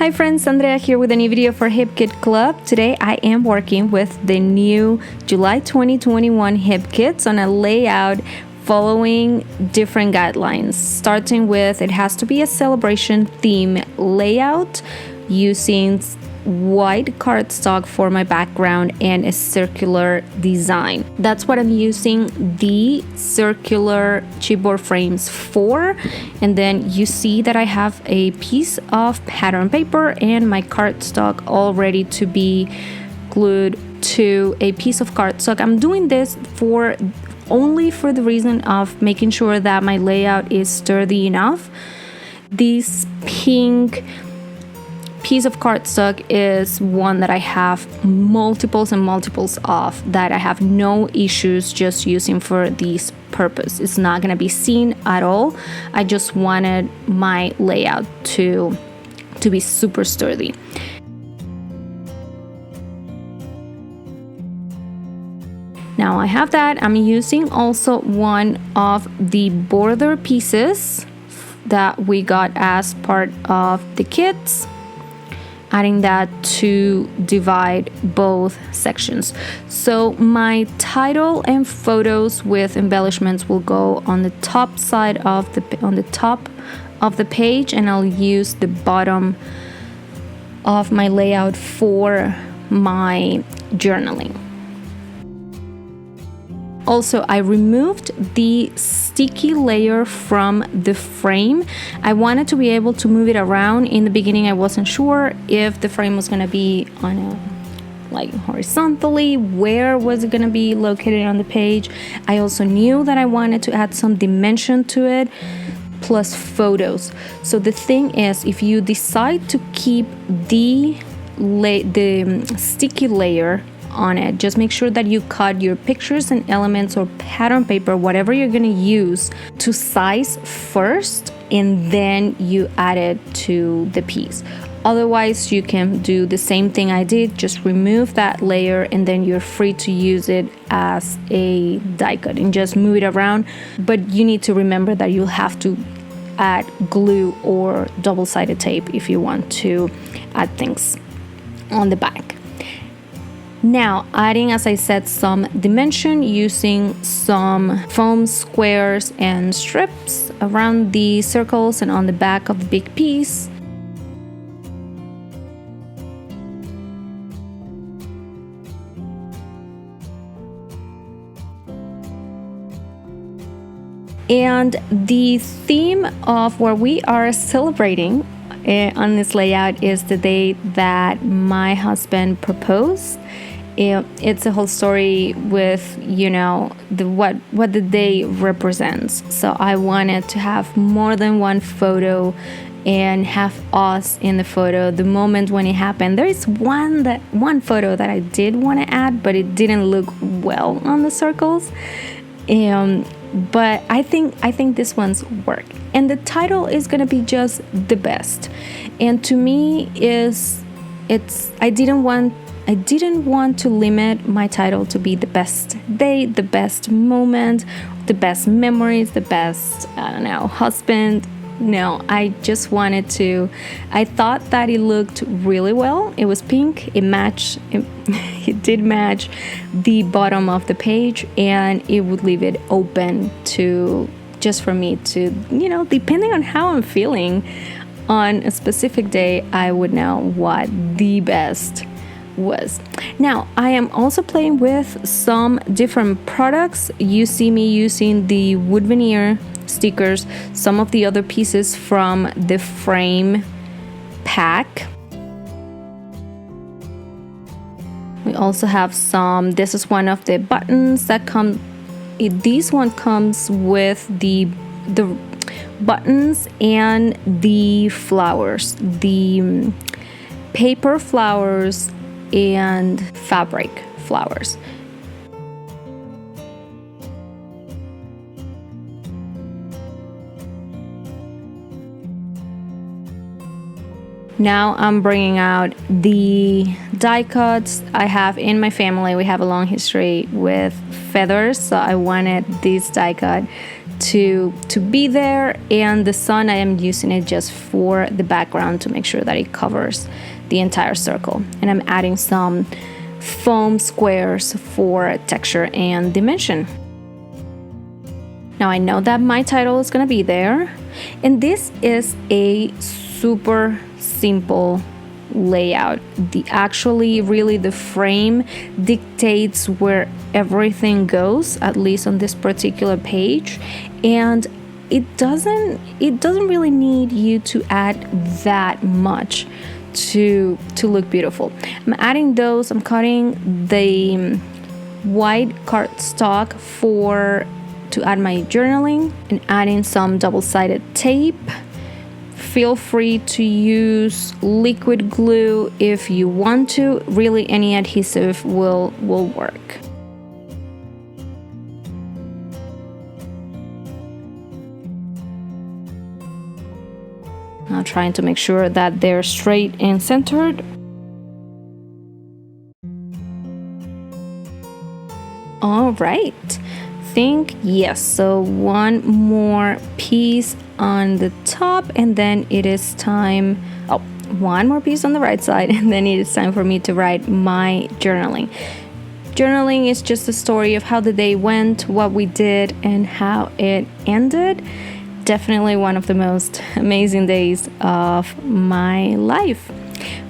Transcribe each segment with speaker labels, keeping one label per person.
Speaker 1: Hi friends, Andrea here with a new video for Hip Kit Club. Today I am working with the new July 2021 Hip Kits on a layout following different guidelines. Starting with, it has to be a celebration theme layout using white cardstock for my background and a circular design. That's what I'm using the circular chipboard frames for. And then you see that I have a piece of pattern paper and my cardstock all ready to be glued to a piece of cardstock. I'm doing this only for the reason of making sure that my layout is sturdy enough. This pink piece of cardstock is one that I have multiples and multiples of, that I have no issues just using for this purpose. It's not gonna be seen at all. I just wanted my layout to be super sturdy. Now I have that. I'm using also one of the border pieces that we got as part of the kits, adding that to divide both sections. So my title and photos with embellishments will go on the top side of the page, and I'll use the bottom of my layout for my journaling. Also, I removed the sticky layer from the frame. I wanted to be able to move it around. In the beginning, I wasn't sure if the frame was going to be on horizontally, where was it going to be located on the page. I also knew that I wanted to add some dimension to it, plus photos. So the thing is, if you decide to keep the sticky layer on it, just make sure that you cut your pictures and elements or pattern paper, whatever you're going to use, to size first, and then you add it to the piece. Otherwise, you can do the same thing I did, just remove that layer, and then you're free to use it as a die cut and just move it around. But you need to remember that you'll have to add glue or double-sided tape if you want to add things on the back. Now, adding, as I said, some dimension using some foam squares and strips around the circles and on the back of the big piece. And the theme of what we are celebrating on this layout is the day that my husband proposed. It's a whole story with, what the day represents. So I wanted to have more than one photo and have us in the photo the moment when it happened. There is one photo that I did want to add, but it didn't look well on the circles. But I think this one's work. And the title is gonna be just the best. And to me I didn't want to limit my title to be the best day, the best moment, the best memories, the best, husband. No, I just wanted to. I thought that it looked really well. It was pink. It did match the bottom of the page, and it would leave it open to just for me to, depending on how I'm feeling on a specific day, I would know what the best was. Now, I am also playing with some different products. You see me using the wood veneer stickers, some of the other pieces from the frame pack. We also have this is one of the buttons that this one comes with the buttons and the flowers, the paper flowers and fabric flowers. Now I'm bringing out the die cuts I have in my family. We have a long history with feathers, so I wanted this die cut to be there, and the sun, I am using it just for the background to make sure that it covers the entire circle. And I'm adding some foam squares for texture and dimension. Now I know that my title is gonna be there, and this is a super simple layout. Really the frame dictates where everything goes, at least on this particular page, and it doesn't really need you to add that much to look beautiful. I'm adding those. I'm cutting the white cardstock to add my journaling, and adding some double-sided tape. Feel free to use liquid glue if you want to. Really, any adhesive will work. Now trying to make sure that they're straight and centered. All right. Yes, so one more piece on the top, and then it is time, one more piece on the right side, and then it is time for me to write my journaling. Journaling is just a story of how the day went, what we did, and how it ended. Definitely one of the most amazing days of my life.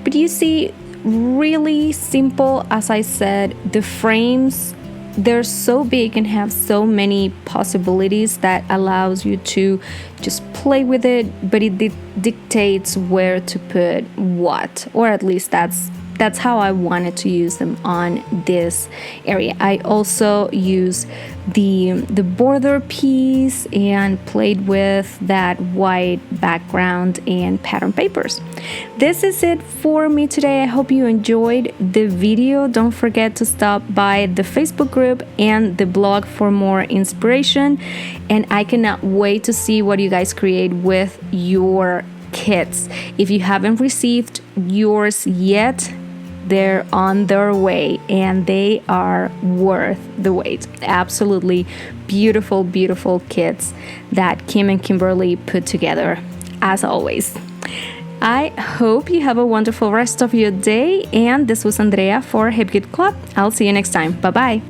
Speaker 1: But you see, really simple, as I said, the frames, they're so big and have so many possibilities that allows you to just play with it, but it dictates where to put what, or at least that's how I wanted to use them on this area. I also use the border piece and played with that white background and pattern papers. This is it for me today. I hope you enjoyed the video. Don't forget to stop by the Facebook group and the blog for more inspiration, and I cannot wait to see what you guys create with your kits. If you haven't received yours yet, they're on their way, and they are worth the wait. Absolutely beautiful, beautiful kits that Kim and Kimberly put together, as always. I hope you have a wonderful rest of your day, and this was Andrea for Hip Kit Club. I'll see you next time. Bye-bye.